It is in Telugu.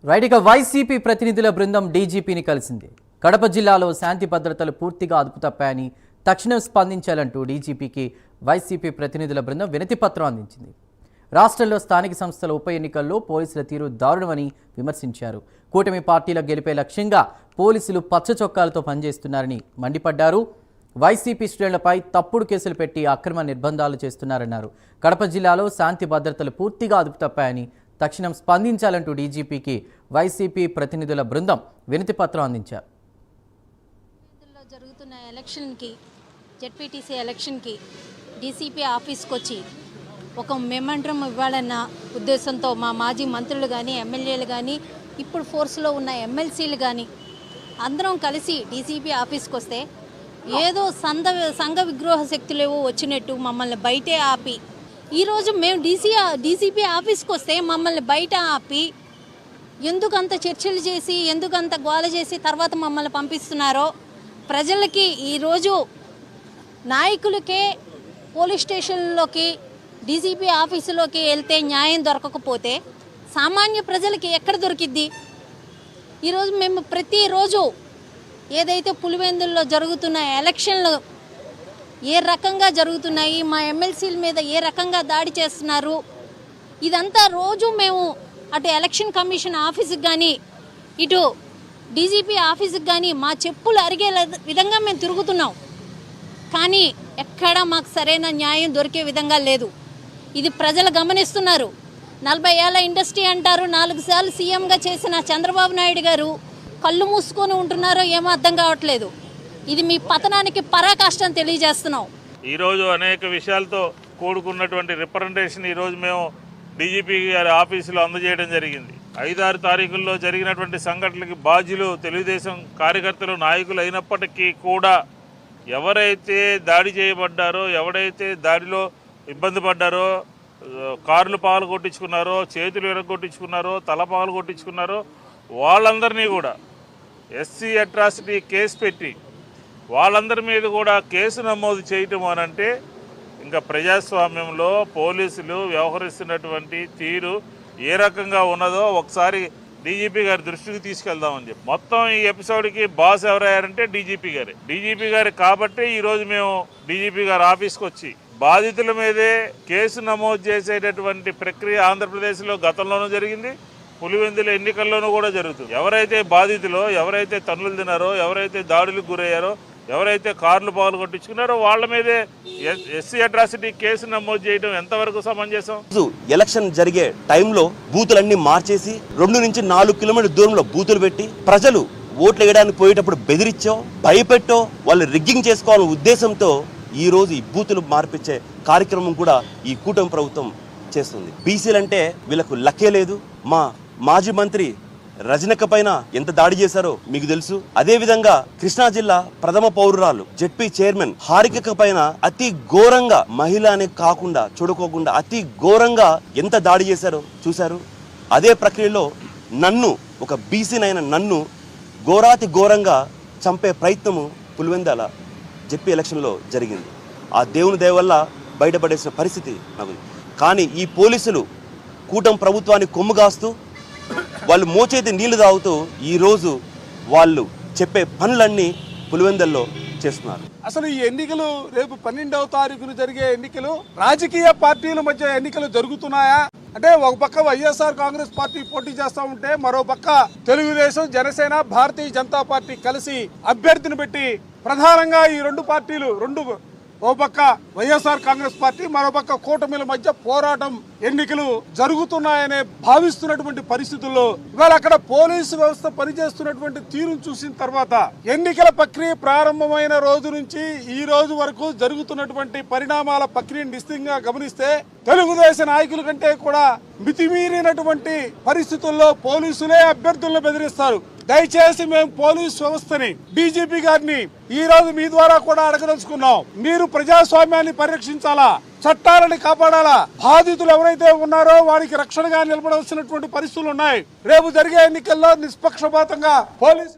రైట్ ఇక వైసీపీ ప్రతినిధుల బృందం డీజీపీని కలిసింది. కడప జిల్లాలో శాంతి భద్రతలు పూర్తిగా అదుపు తప్పాయని తక్షణం స్పందించాలంటూ డీజీపీకి వైసీపీ ప్రతినిధుల బృందం వినతి పత్రం అందించింది. రాష్ట్రంలో స్థానిక సంస్థల ఉప ఎన్నికల్లో పోలీసుల తీరు దారుణమని విమర్శించారు. కూటమి పార్టీల గెలిపే లక్ష్యంగా పోలీసులు పచ్చ చొక్కాలతో పనిచేస్తున్నారని మండిపడ్డారు. వైసీపీ శ్రేణులపై తప్పుడు కేసులు పెట్టి అక్రమ నిర్బంధాలు చేస్తున్నారన్నారు. కడప జిల్లాలో శాంతి భద్రతలు పూర్తిగా అదుపు తప్పాయని తక్షణం స్పందించాలంటూ డీజీపీకి వైసీపీ ప్రతినిధుల బృందం వినతి పత్రం అందించారు. జరుగుతున్న ఎలక్షన్కి జెడ్పీటీసీ ఎలక్షన్కి డీసీపీ ఆఫీస్కి వచ్చి ఒక మెమండరం ఇవ్వాలన్న ఉద్దేశంతో మా మాజీ మంత్రులు కానీ ఎమ్మెల్యేలు కానీ ఇప్పుడు ఫోర్స్లో ఉన్న ఎమ్మెల్సీలు కానీ అందరం కలిసి డీసీపీ ఆఫీస్కి వస్తే ఏదో సంఘ విద్రోహ శక్తులేవో వచ్చినట్టు మమ్మల్ని బయటే ఆపి ఈరోజు మేము డీసీపీ ఆఫీస్కి వస్తే మమ్మల్ని బయట ఆపి ఎందుకంత చర్చలు చేసి ఎందుకంత గోల చేసి తర్వాత మమ్మల్ని పంపిస్తున్నారో ప్రజలకి ఈరోజు నాయకులకే పోలీస్ స్టేషన్లోకి డీసీపీ ఆఫీసులోకి వెళ్తే న్యాయం దొరకకపోతే సామాన్య ప్రజలకి ఎక్కడ దొరికిద్ది? ఈరోజు మేము ప్రతిరోజు ఏదైతే పులివెందుల్లో జరుగుతున్న ఎలక్షన్లు ఏ రకంగా జరుగుతున్నాయి, మా ఎమ్మెల్సీల మీద ఏ రకంగా దాడి చేస్తున్నారు, ఇదంతా రోజు మేము అటు ఎలక్షన్ కమిషన్ ఆఫీస్కి కానీ ఇటు డీజీపీ ఆఫీస్కి కానీ మా చెప్పులు అరిగే విధంగా మేము తిరుగుతున్నాం. కానీ ఎక్కడా మాకు సరైన న్యాయం దొరికే విధంగా లేదు. ఇది ప్రజలు గమనిస్తున్నారు. 40 ఏళ్ల ఇండస్ట్రీ అంటారు. 4 సార్లు సీఎంగా చేసిన చంద్రబాబు నాయుడు గారు కళ్ళు మూసుకొని ఉంటున్నారో ఏమో అర్థం కావట్లేదు. ఇది మీ పతనానికి పరాకాష్ఠని తెలియజేస్తున్నాం. ఈరోజు అనేక విషయాలతో కూడుకున్నటువంటి రిప్రజెంటేషన్ ఈరోజు మేము డీజీపీ గారి ఆఫీసులో అందజేయడం జరిగింది. 5-6 తారీఖుల్లో జరిగినటువంటి సంఘటనలకి బాధ్యులు తెలుగుదేశం కార్యకర్తలు నాయకులు అయినప్పటికీ కూడా ఎవరైతే దాడి చేయబడ్డారో, ఎవరైతే దాడిలో ఇబ్బంది పడ్డారో, కార్లు పాలు కొట్టించుకున్నారో, చేతులు విరగొట్టించుకున్నారో, తల పాలు కొట్టించుకున్నారో వాళ్ళందరినీ కూడా ఎస్సీ అట్రాసిటీ కేసు పెట్టి వాళ్ళందరి మీద కూడా కేసు నమోదు చేయటం అనంటే ఇంకా ప్రజాస్వామ్యంలో పోలీసులు వ్యవహరిస్తున్నటువంటి తీరు ఏ రకంగా ఉన్నదో ఒకసారి డీజీపీ గారి దృష్టికి తీసుకెళ్దామని చెప్పి మొత్తం ఈ ఎపిసోడ్కి బాస్ ఎవరయ్యారంటే డీజీపీ గారు కాబట్టి ఈరోజు మేము డీజీపీ గారి ఆఫీస్కి వచ్చి బాధితుల మీదే కేసు నమోదు చేసేటటువంటి ప్రక్రియ ఆంధ్రప్రదేశ్లో గతంలోనూ జరిగింది, పులివెందుల ఎన్నికల్లోనూ కూడా జరుగుతుంది. ఎవరైతే బాధితులో, ఎవరైతే తన్నులు తిన్నారో, ఎవరైతే దాడులకు గురయ్యారో, ఎవరైతే కార్లు పాలు కొట్టించుకున్నారో వాళ్ళ మీదే ఎస్సీ అట్రాసిటీ కేసు నమోదు చేయడం ఎంతవరకు సమంజసం? ఎలక్షన్ జరిగే టైంలో బూతులన్నీ మార్చేసి 2 నుంచి 4 కిలోమీటర్ల దూరంలో బూతులు పెట్టి ప్రజలు ఓట్లు వేయడానికి పోయేటప్పుడు బెదిరించో, భయపెట్టో, వాళ్ళు రిగ్గింగ్ చేసుకోవాలనే ఉద్దేశంతో ఈ రోజు ఈ బూతులు మార్పించే కార్యక్రమం కూడా ఈ కూటమి ప్రభుత్వం చేస్తుంది. బీసీలంటే వీళ్ళకు లక్కే లేదు. మా మాజీ మంత్రి రజనక్క పైన ఎంత దాడి చేశారో మీకు తెలుసు. అదే విధంగా కృష్ణా జిల్లా ప్రథమ పౌరురాలు జెడ్పీ చైర్మన్ హారిక పైన అతి ఘోరంగా, మహిళ అనే కాకుండా చూడుకోకుండా అతి ఘోరంగా ఎంత దాడి చేశారో చూశారు. అదే ప్రక్రియలో నన్ను, ఒక బీసీనైన నన్ను ఘోరాతి ఘోరంగా చంపే ప్రయత్నము పులివెందుల జెడ్పీ ఎలక్షన్లో జరిగింది. ఆ దేవుని దయ వల్ల బయటపడేసిన పరిస్థితి నాకు. కానీ ఈ పోలీసులు కూటమి ప్రభుత్వాన్ని కొమ్ముగాస్తూ వాళ్ళు మోచేతి నీళ్లు తాగుతూ ఈరోజు వాళ్ళు చెప్పే పనులన్నీ పులివెందుల్లో చేస్తున్నారు. అసలు ఈ ఎన్నికలు రేపు 12వ తారీఖున జరిగే ఎన్నికలు రాజకీయ పార్టీల మధ్య ఎన్నికలు జరుగుతున్నాయా అంటే ఒక పక్క వైఎస్ఆర్ కాంగ్రెస్ పార్టీ పోటీ చేస్తూ ఉంటే మరో పక్క తెలుగుదేశం, జనసేన, భారతీయ జనతా పార్టీ కలిసి అభ్యర్థిని పెట్టి ప్రధానంగా ఈ రెండు పార్టీలు ఓ పక్క వైఎస్ఆర్ కాంగ్రెస్ పార్టీ, మరోపక్క కూటమిల మధ్య పోరాటం ఎన్నికలు జరుగుతున్నాయనే భావిస్తున్నటువంటి పరిస్థితుల్లో ఇవాళ అక్కడ పోలీసు వ్యవస్థ పనిచేస్తున్నటువంటి తీరును చూసిన తర్వాత ఎన్నికల ప్రక్రియ ప్రారంభమైన రోజు నుంచి ఈ రోజు వరకు జరుగుతున్నటువంటి పరిణామాల ప్రక్రియను నిశ్చితంగా గమనిస్తే తెలుగుదేశం నాయకుల కంటే కూడా మితిమీరినటువంటి పరిస్థితుల్లో పోలీసులే అభ్యర్థులను బెదిరిస్తారు. దయచేసి మేము పోలీస్ వ్యవస్థని, డీజీపీ గారిని ఈ రోజు మీ ద్వారా కూడా అడగదలుచుకున్నాం. మీరు ప్రజాస్వామ్యాన్ని పరిరక్షించాలా, చట్టాలని కాపాడాలా, బాధితులు ఎవరైతే ఉన్నారో వారికి రక్షణగా నిలబడాల్సినటువంటి పరిస్థితులు ఉన్నాయి. రేపు జరిగే ఎన్నికల్లో నిష్పక్షపాతంగా పోలీసు